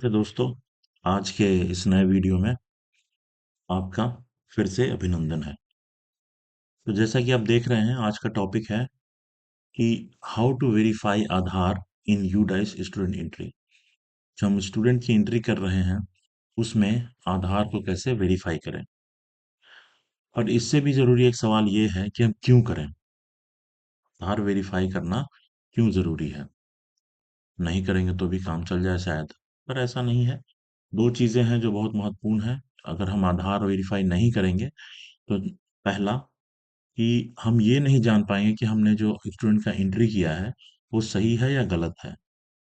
Okay दोस्तों, आज के इस नए वीडियो में आपका फिर से अभिनंदन है। तो जैसा कि आप देख रहे हैं, आज का टॉपिक है कि how to verify Aadhaar in UDISE student entry. जो हम स्टूडेंट की एंट्री कर रहे हैं उसमें आधार को कैसे वेरीफाई करें। और इससे भी जरूरी एक सवाल ये है कि हम क्यों करें, आधार वेरीफाई करना क्यों जरूरी है। नहीं करेंगे तो भी काम चल जाए शायद, पर ऐसा नहीं है। दो चीजें हैं जो बहुत महत्वपूर्ण है। अगर हम आधार वेरीफाई नहीं करेंगे तो पहला कि हम ये नहीं जान पाएंगे कि हमने जो स्टूडेंट का एंट्री किया है वो सही है या गलत है।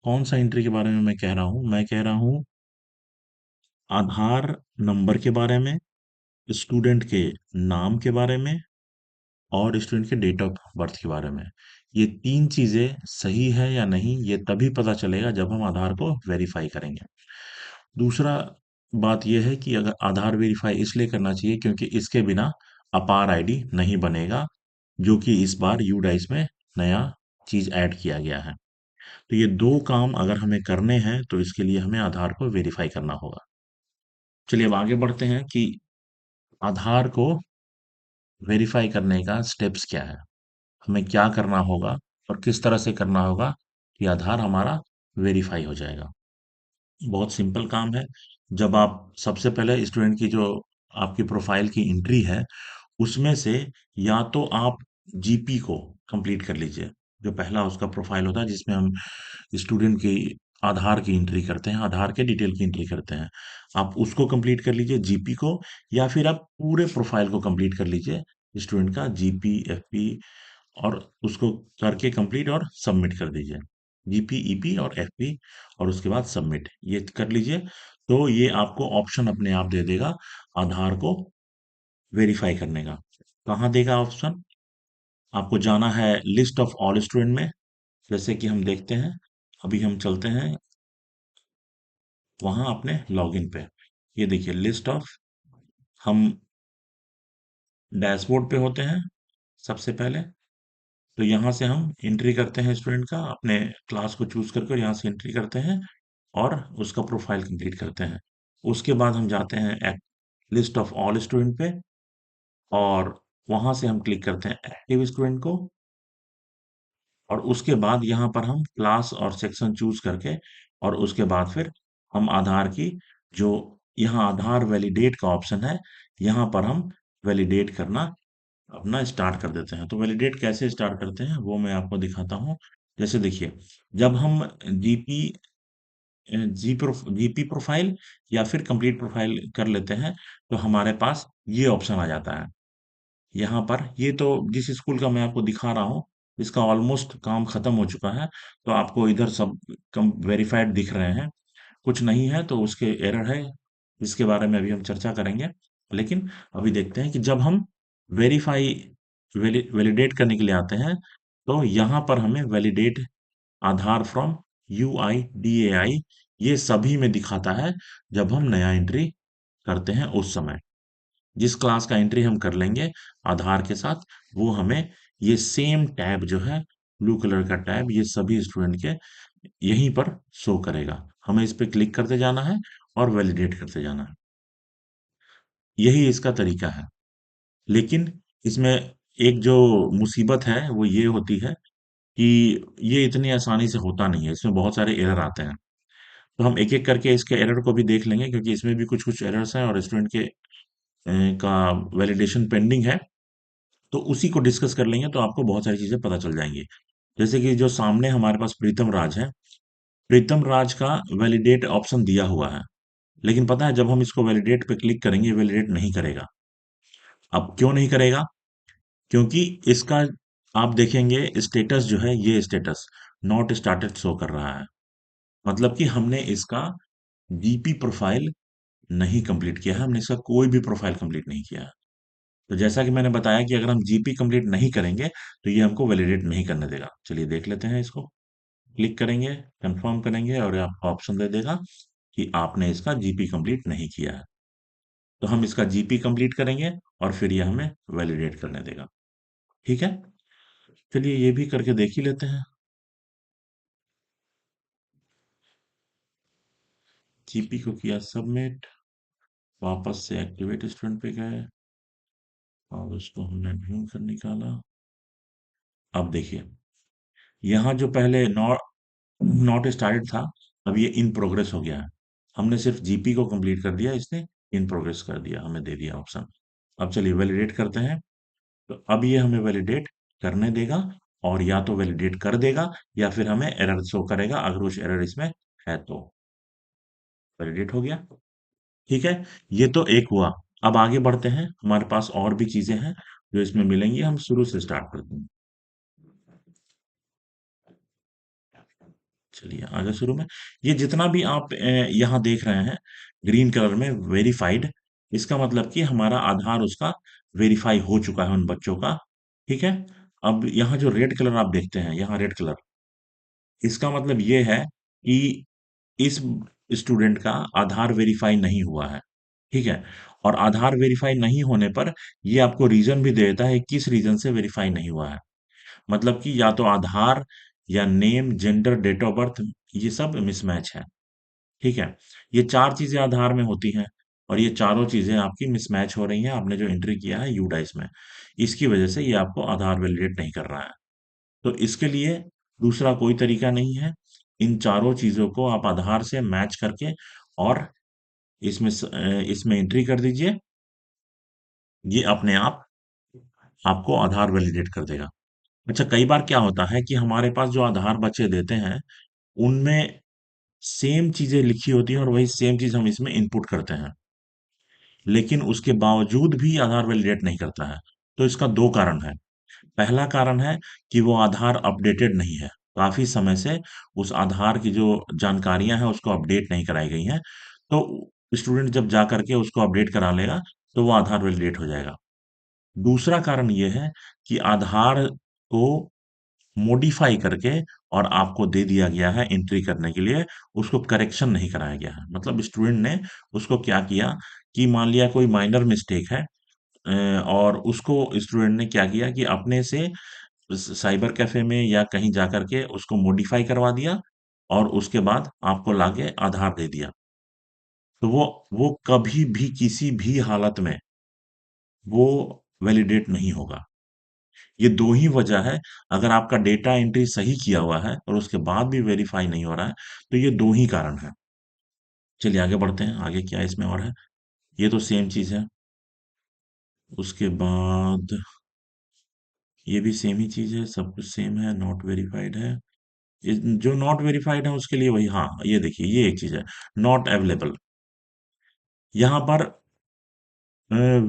कौन सा एंट्री के बारे में मैं कह रहा हूँ? मैं कह रहा हूँ आधार नंबर के बारे में, स्टूडेंट के नाम के बारे में और स्टूडेंट के डेट ऑफ बर्थ के बारे में। ये तीन चीजें सही है या नहीं, ये तभी पता चलेगा जब हम आधार को वेरीफाई करेंगे। दूसरा बात यह है कि अगर आधार वेरीफाई इसलिए करना चाहिए क्योंकि इसके बिना अपार आईडी नहीं बनेगा, जो कि इस बार यूडाइस में नया चीज ऐड किया गया है। तो ये दो काम अगर हमें करने हैं तो इसके लिए हमें आधार को वेरीफाई करना होगा। चलिए अब आगे बढ़ते हैं कि आधार को वेरीफाई करने का स्टेप्स क्या है, हमें क्या करना होगा और किस तरह से करना होगा कि आधार हमारा वेरीफाई हो जाएगा। बहुत सिंपल काम है। जब आप सबसे पहले स्टूडेंट की जो आपकी प्रोफाइल की एंट्री है उसमें से या तो आप जीपी को कंप्लीट कर लीजिए, जो पहला उसका प्रोफाइल होता है जिसमें हम स्टूडेंट की आधार की एंट्री करते हैं, आधार के डिटेल की एंट्री करते हैं। आप उसको कंप्लीट कर लीजिए जीपी को, या फिर आप पूरे प्रोफाइल को कंप्लीट कर लीजिए स्टूडेंट का जीपी एफपी, और उसको करके कंप्लीट और सबमिट कर दीजिए। जीपी ईपी और एफपी, और उसके बाद सबमिट ये कर लीजिए। तो ये आपको ऑप्शन अपने आप दे देगा आधार को वेरीफाई करने का। कहाँ देगा ऑप्शन? आपको जाना है लिस्ट ऑफ ऑल स्टूडेंट में। जैसे कि हम देखते हैं, अभी हम चलते हैं वहां अपने लॉगिन पे। ये देखिए लिस्ट ऑफ, हम डैशबोर्ड पे होते हैं सबसे पहले। तो यहाँ से हम एंट्री करते हैं स्टूडेंट का, अपने क्लास को चूज करके, और यहाँ से एंट्री करते हैं और उसका प्रोफाइल कंप्लीट करते हैं। उसके बाद हम जाते हैं लिस्ट ऑफ ऑल स्टूडेंट पे, और वहां से हम क्लिक करते हैं एक्टिव स्टूडेंट को, और उसके बाद यहाँ पर हम क्लास और सेक्शन चूज करके, और उसके बाद फिर हम आधार की जो यहाँ आधार वैलिडेट का ऑप्शन है, यहाँ पर हम वैलिडेट करना अपना स्टार्ट कर देते हैं। तो वैलिडेट कैसे स्टार्ट करते हैं वो मैं आपको दिखाता हूँ। जैसे देखिए, जब हम जीपी जीपी प्रोफाइल या फिर कंप्लीट प्रोफाइल कर लेते हैं तो हमारे पास ये ऑप्शन आ जाता है। यहाँ पर ये तो जिस स्कूल का मैं आपको दिखा रहा हूँ इसका ऑलमोस्ट काम खत्म हो चुका है। तो आपको इधर सब कम वेरीफाइड दिख रहे हैं। कुछ नहीं है तो उसके एरर है, इसके बारे में अभी हम चर्चा करेंगे। लेकिन अभी देखते हैं कि जब हम वेरीफाई वैलिडेट करने के लिए आते हैं तो यहाँ पर हमें वैलिडेट आधार फ्रॉम UIDAI, ये सभी में दिखाता है जब हम नया एंट्री करते हैं उस समय। जिस क्लास का एंट्री हम कर लेंगे आधार के साथ, वो हमें ये सेम टैब जो है, ब्लू कलर का टैब, ये सभी स्टूडेंट के यहीं पर शो करेगा। हमें इस पे क्लिक करते जाना है और वैलिडेट करते जाना है। यही इसका तरीका है। लेकिन इसमें एक जो मुसीबत है वो ये होती है कि ये इतनी आसानी से होता नहीं है, इसमें बहुत सारे एरर आते हैं। तो हम एक एक करके इसके एरर को भी देख लेंगे, क्योंकि इसमें भी कुछ कुछ एरर्स हैं और स्टूडेंट के का वैलिडेशन पेंडिंग है। तो उसी को डिस्कस कर लेंगे तो आपको बहुत सारी चीजें पता चल जाएंगी। जैसे कि जो सामने हमारे पास प्रीतम राज है, प्रीतम राज का वैलिडेट ऑप्शन दिया हुआ है, लेकिन पता है जब हम इसको वैलिडेट पे क्लिक करेंगे वैलिडेट नहीं करेगा। अब क्यों नहीं करेगा? क्योंकि इसका आप देखेंगे स्टेटस जो है, ये स्टेटस नॉट स्टार्टेड शो कर रहा है। मतलब कि हमने इसका जीपी प्रोफाइल नहीं कंप्लीट किया है, हमने इसका कोई भी प्रोफाइल कंप्लीट नहीं किया है। तो जैसा कि मैंने बताया कि अगर हम जीपी कंप्लीट नहीं करेंगे तो ये हमको वैलिडेट नहीं करने देगा। चलिए देख लेते हैं इसको। क्लिक करेंगे, कंफर्म करेंगे, और आपको ऑप्शन दे देगा कि आपने इसका जीपी कंप्लीट नहीं किया है। तो हम इसका जीपी कंप्लीट करेंगे और फिर ये हमें वैलिडेट करने देगा। ठीक है, चलिए ये भी करके देख ही लेते हैं। जीपी को किया सबमिट, वापस से एक्टिवेट स्टूडेंट पे गए और उसको हमने ढूंढ कर निकाला। अब देखिए, यहाँ जो पहले नॉट स्टार्टेड था, अब ये इन प्रोग्रेस हो गया है। हमने सिर्फ जीपी को कंप्लीट कर दिया, इसने इन प्रोग्रेस कर दिया, हमें दे दिया ऑप्शन। अब चलिए वैलिडेट करते हैं। तो अब ये हमें वैलिडेट करने देगा, और या तो वैलिडेट कर देगा या फिर हमें एरर शो करेगा, अगर कुछ एरर इसमें है तो। वैलिडेट हो गया। ठीक है, ये तो एक हुआ। अब आगे बढ़ते हैं, हमारे पास और भी चीजें हैं जो इसमें मिलेंगी। हम शुरू से स्टार्ट करते हैं। चलिए आगे शुरू में, ये जितना भी आप यहाँ देख रहे हैं ग्रीन कलर में वेरीफाइड, इसका मतलब कि हमारा आधार उसका वेरीफाई हो चुका है उन बच्चों का। ठीक है। अब यहाँ जो रेड कलर आप देखते हैं, यहाँ रेड कलर, इसका मतलब ये है कि इस स्टूडेंट का आधार वेरीफाई नहीं हुआ है। ठीक है। और आधार वेरीफाई नहीं होने पर ये आपको रीजन भी दे देता है किस रीजन से वेरीफाई नहीं हुआ है। मतलब कि या तो आधार, या name, gender, date of birth, ये सब मिसमैच है। ठीक है। ये चार चीजें आधार में होती हैं, और ये चारों चीजें आपकी मिसमैच हो रही हैं, आपने जो एंट्री किया है यूडाइस में, इसकी वजह से ये आपको आधार वैलिडेट नहीं कर रहा है। तो इसके लिए दूसरा कोई तरीका नहीं है। इन चारों चीजों को आप आधार से मैच करके और इसमें एंट्री कर दीजिए। ये अपने आप आपको आधार वैलिडेट कर देगा। अच्छा, कई बार क्या होता है कि हमारे पास जो आधार बच्चे देते हैं, उनमें सेम चीजें लिखी होती हैं और वही सेम चीज हम इसमें इनपुट करते हैं, लेकिन उसके बावजूद भी आधार वैलिडेट नहीं करता है। तो इसका दो कारण है। पहला कारण है कि वो आधार अपडेटेड नहीं है, काफी समय से उस आधार की जो जानकारियां हैं उसको अपडेट नहीं कराई गई हैं। तो स्टूडेंट जब जा करके उसको अपडेट करा लेगा, तो वो आधार वैलिडेट हो जाएगा। दूसरा कारण ये है कि आधार को मॉडिफाई करके और आपको दे दिया गया है एंट्री करने के लिए, उसको करेक्शन नहीं कराया गया है। मतलब स्टूडेंट ने उसको क्या किया कि मान लिया कोई माइनर मिस्टेक है, और उसको स्टूडेंट ने क्या किया कि अपने से साइबर कैफे में या कहीं जा करके उसको मॉडिफाई करवा दिया, और उसके बाद आपको लाके आधार दे दिया। तो वो कभी भी किसी भी हालत में वो वैलिडेट नहीं होगा। ये दो ही वजह है। अगर आपका डेटा एंट्री सही किया हुआ है और उसके बाद भी वेरीफाई नहीं हो रहा है, तो ये दो ही कारण है। चलिए आगे बढ़ते हैं, आगे क्या इसमें और है। ये तो सेम चीज है। उसके बाद ये भी सेम ही चीज है, सब कुछ सेम है, नॉट वेरीफाइड है। जो नॉट वेरीफाइड है उसके लिए वही, हाँ ये देखिए, ये एक चीज है, नॉट अवेलेबल। यहाँ पर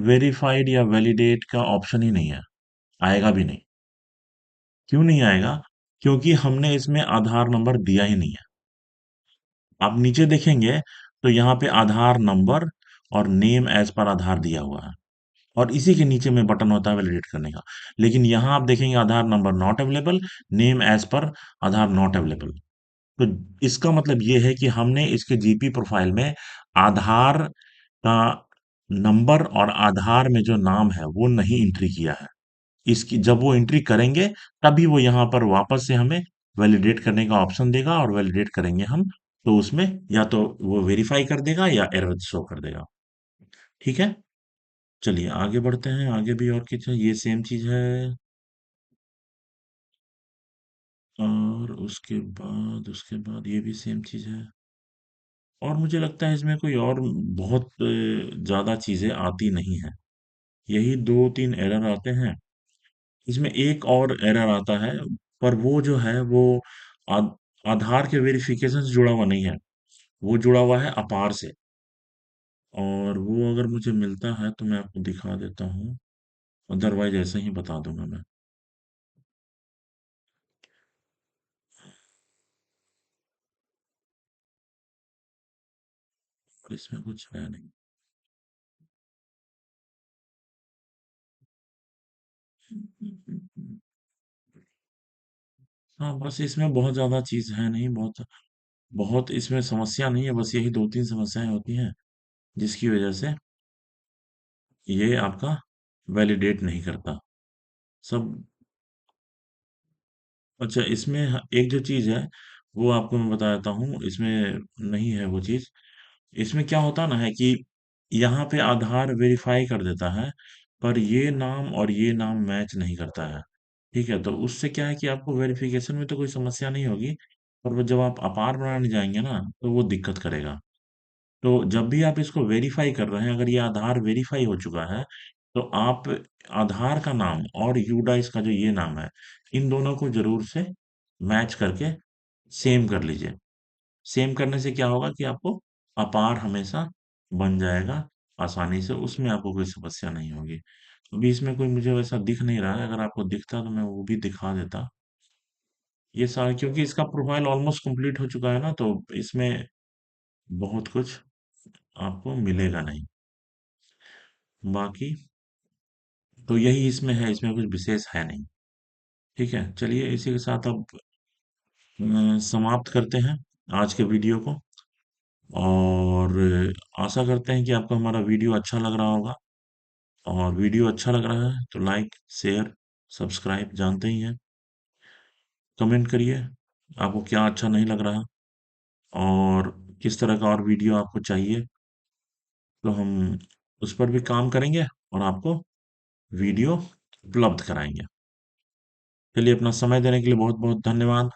वेरीफाइड या वैलिडेट का ऑप्शन ही नहीं है, आएगा भी नहीं। क्यों नहीं आएगा? क्योंकि हमने इसमें आधार नंबर दिया ही नहीं है। आप नीचे देखेंगे तो यहाँ पे आधार नंबर और नेम एज पर आधार दिया हुआ है, और इसी के नीचे में बटन होता है वैलिडेट करने का। लेकिन यहाँ आप देखेंगे Aadhaar number not available, name as per Aadhaar not available. तो इसका मतलब ये है कि हमने इसके जीपी प्रोफाइल में आधार का नंबर और आधार में जो नाम है वो नहीं एंट्री किया है। इसकी जब वो एंट्री करेंगे, तभी वो यहाँ पर वापस से हमें वैलिडेट करने का ऑप्शन देगा, और वैलिडेट करेंगे हम, तो उसमें या तो वो वेरीफाई कर देगा या एरर शो कर देगा। ठीक है। चलिए आगे बढ़ते हैं, आगे भी और कुछ है, ये सेम चीज है। और उसके बाद ये भी सेम चीज है। और मुझे लगता है इसमें कोई और बहुत ज्यादा चीजें आती नहीं है। यही दो तीन एरर आते हैं। इसमें एक और एरर आता है, पर वो जो है वो आ, आधार के वेरिफिकेशन से जुड़ा हुआ नहीं है, वो जुड़ा हुआ है अपार से। और वो अगर मुझे मिलता है तो मैं आपको दिखा देता हूँ, अदरवाइज ऐसे ही बता दूंगा मैं। और इसमें कुछ है नहीं। हाँ, बस इसमें बहुत ज्यादा चीज है नहीं, बहुत बहुत इसमें समस्या नहीं है, बस यही दो तीन समस्याएं होती हैं जिसकी वजह से ये आपका वैलिडेट नहीं करता सब। अच्छा, इसमें एक जो चीज है वो आपको मैं बता देता हूँ, इसमें नहीं है वो चीज। इसमें क्या होता ना है कि यहाँ पे आधार वेरीफाई कर देता है, पर ये नाम और ये नाम मैच नहीं करता है। ठीक है, तो उससे क्या है कि आपको वेरिफिकेशन में तो कोई समस्या नहीं होगी, पर वो जब आप अपार बनाने जाएंगे ना, तो वो दिक्कत करेगा। तो जब भी आप इसको वेरीफाई कर रहे हैं, अगर ये आधार वेरीफाई हो चुका है, तो आप आधार का नाम और यूडाइस का जो ये नाम है, इन दोनों को जरूर से मैच करके सेम कर लीजिए। सेम करने से क्या होगा कि आपको अपार हमेशा बन जाएगा आसानी से, उसमें आपको कोई समस्या नहीं होगी। अभी इसमें कोई मुझे वैसा दिख नहीं रहा है, अगर आपको दिखता तो मैं वो भी दिखा देता। ये सारा क्योंकि इसका प्रोफाइल ऑलमोस्ट कंप्लीट हो चुका है ना, तो इसमें बहुत कुछ आपको मिलेगा नहीं। बाकी तो यही इसमें है, इसमें कुछ विशेष है नहीं। ठीक है, चलिए इसी के साथ अब समाप्त करते हैं आज के वीडियो को। और आशा करते हैं कि आपको हमारा वीडियो अच्छा लग रहा होगा। और वीडियो अच्छा लग रहा है तो लाइक, शेयर, सब्सक्राइब जानते ही हैं। कमेंट करिए आपको क्या अच्छा नहीं लग रहा, और किस तरह का और वीडियो आपको चाहिए, तो हम उस पर भी काम करेंगे और आपको वीडियो उपलब्ध कराएंगे। चलिए, अपना समय देने के लिए बहुत बहुत धन्यवाद।